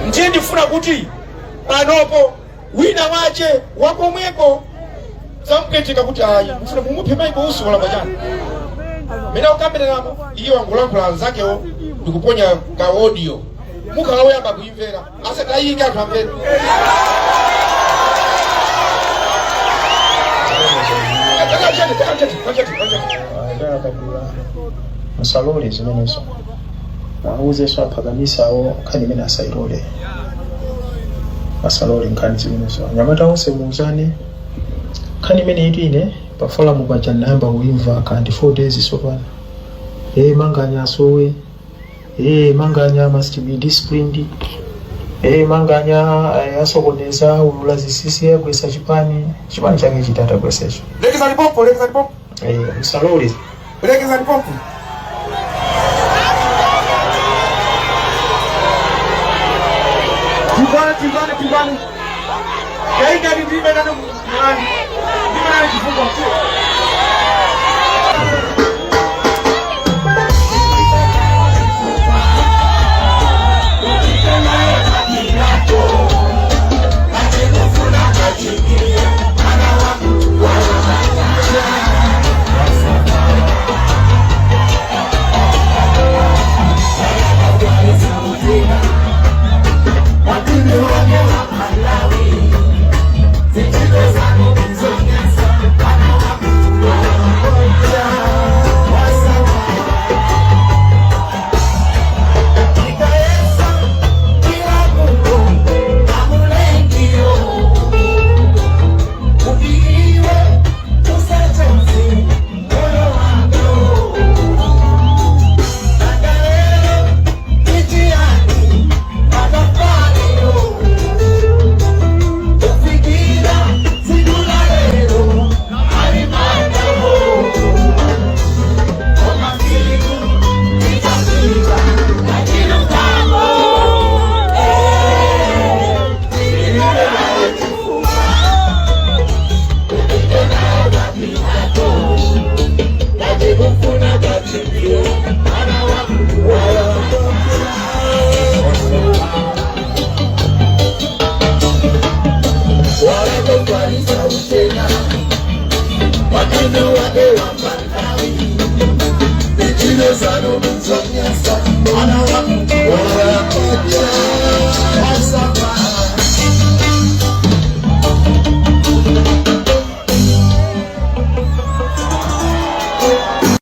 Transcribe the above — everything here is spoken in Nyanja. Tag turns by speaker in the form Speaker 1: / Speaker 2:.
Speaker 1: ndiye ndifuna kuti panopo wina wache wakomweko zamketika kuti ayi mfuna kumuphe maiko uso la bajana mena ukambereramo iyo wangulankhula anzakewo ndikuponya ka audio mukalawo yamba kuimvera asatayika anthu amvera
Speaker 2: musalole zimenezo awuzeso aphakamisawo nkhani imene asayilole asalole nkhani zimenezo anyamata onse muuzane nkhani imene itine pafalamu paja nayamba kuimva kandi 4 days sopano manganya asowe manganya must be disciplined manganya asokoneza ulula zisisi yakwesa chipani chake chitata kwesecho
Speaker 1: lekeza lipopo
Speaker 2: musalole
Speaker 1: lekeza lipopo Tibane. Kaika ni ndibe nani mwana. Ndibe nani kifungo mtu.
Speaker 3: Ana